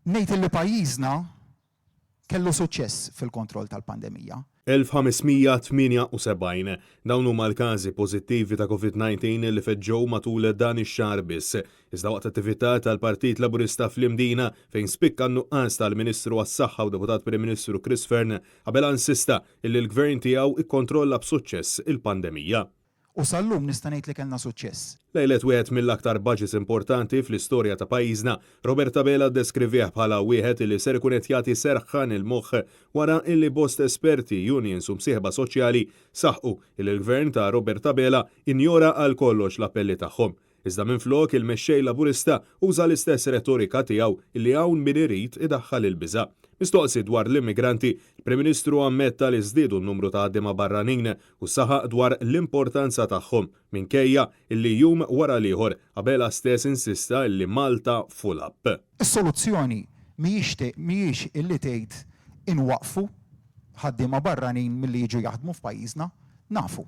Ngħid li pajjiżna kellu suċċess fil-kontroll tal-pandemija. 1578 dawn huma l-każi pożittivi ta' COVID-19 li feġġew matul dan ix-xahar biss. Iżda waqt attività tal-Partit Laburista fl-Imdina fejn spikka n-nuqqas tal-Ministru għas-Saħħa u Deputat Prim Ministru Chris Fearn qabel insista illi l-Gvern tiegħu ikkontrolla b'suċċess il-pandemija. U sal-lum nista' ngħid li kellna suċċess. Lejlet wieħed mill-aktar budgets importanti fl-istorja ta' pajjiżna, Robert Tabela deskrivih bħala wieħed li ser ikun qed jagħti serħan il-moħħ wara illi bost esperti, unions u msieħba soċjali saħqu il l-Gvern ta' Robert Tabela injora għal kollox l-appelli tagħhom. Iżda minflok il-mexxej Laburista uża l-istess retorika tiegħu illi hawn min irid idaħħal il-biża'. Mistoqsi dwar l-immigranti, il-Prim Ministru ammetta li żdiedu n-numru ta' ħaddiema barranin u saħaq dwar l-importanza tagħhom minkejja illi jum wara l-ieħor qabela stess insista illi Malta full up. Is-soluzzjoni mhijiex illi tgħid inwaqfu ħaddiema barranin milli jiġu jaħdmu f'pajjiżna, nafu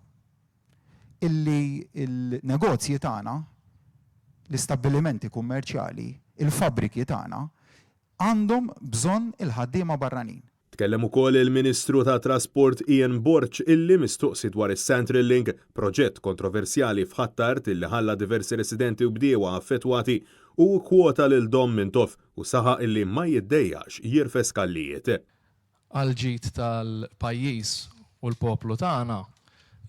illi il-negozji tagħna, l-istabbilimenti kummerċjali, il-fabbriki tagħna għandhom bżonn il-ħaddiema barranin. Tkellem ukoll il-Ministru ta' Trasport Ian Borch illi mistoqsi dwar is-Central Link, proġett kontroversjali f'Ħattart illi ħalla diversi residenti u bdiewa affettwati u kwota lil Dom Mintoff u saħaq illi ma jiddejjax jirfes kallijiet. Għal-ġid tal-pajjiż u l-poplu tagħna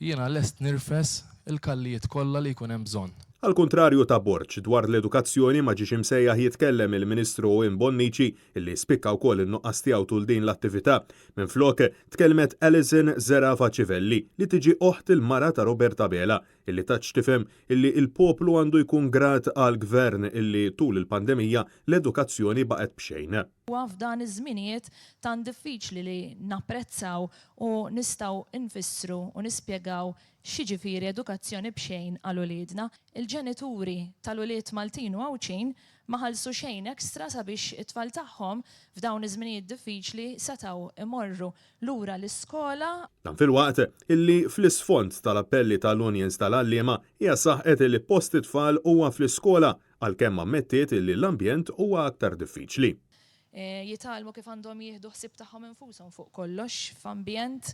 jiena lest nirfes il-kallijiet kollha li jkun hemm bżonn. Al kontrarju ta' Borch dwar l-edukazzjoni ma ġiex imsejjaħ jitkellem il-Ministru Imbonnici illi spikka wkoll in-nuqqas tiegħu tul din l-attività. Minflok tkellmet Alison Zerafa Civelli li tiġi oħt il-mara ta' Robert Tabela illi taċ tifhem illi il-poplu għandu jkun grat għal gvern illi tul il-pandemija l-edukazzjoni baqgħet b'xejn. F'dan iż-żminijiet tan diffiċli li napprezzaw u nistgħu nfissru u nispjegaw x'jiġifieri edukazzjoni b'xejn għal uliedna. Il-ġenituri tal-ulied Maltin u Għawċin ma ħallsu xejn ekstra sabiex it-tfal tagħhom f'dawn iż-żminijiet diffiċli setgħu imorru lura l-iskola. Dan fil-waqt illi fl-isfond tal-appelli tal-unions tal-għalliema hija saħqet illi post it-tfal huwa fl-iskola għalkemm ammettiet illi l-ambjent huwa aktar diffiċli. Jitalmu kif għandhom jieħdu ħsieb tagħhom infushom fuq kollox f'ambjent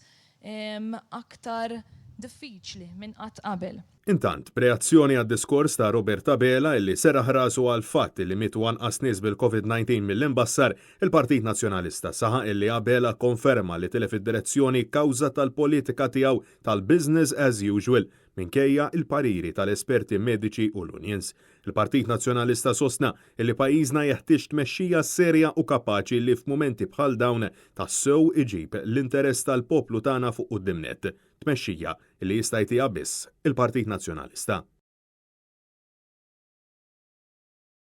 aktar diffiċli minn qatt qabel. Intant, b'reazzjoni għad-diskors ta' Robert Tabela illi seraħ rasu għal fatt illi mitu anqas nies bil-COVID-19 mill-imbassar, il-Partit Nazzjonalista saħaq illi Abela konferma li tilef id-direzzjoni kawża tal-politika tiegħu tal-business as usual minkejja il-pariri tal-esperti mediċi u l-unions. Il-Partit Nazzjonalista sostna illi pajjiżna jeħtieġ tmexxija serja u kapaċi li f'mumenti bħal dawn tassew iġib l-interess tal-poplu tagħna fuq qudiemnet. Tmexxija illi jista' jtieha biss il-Partit Nazzjonalista.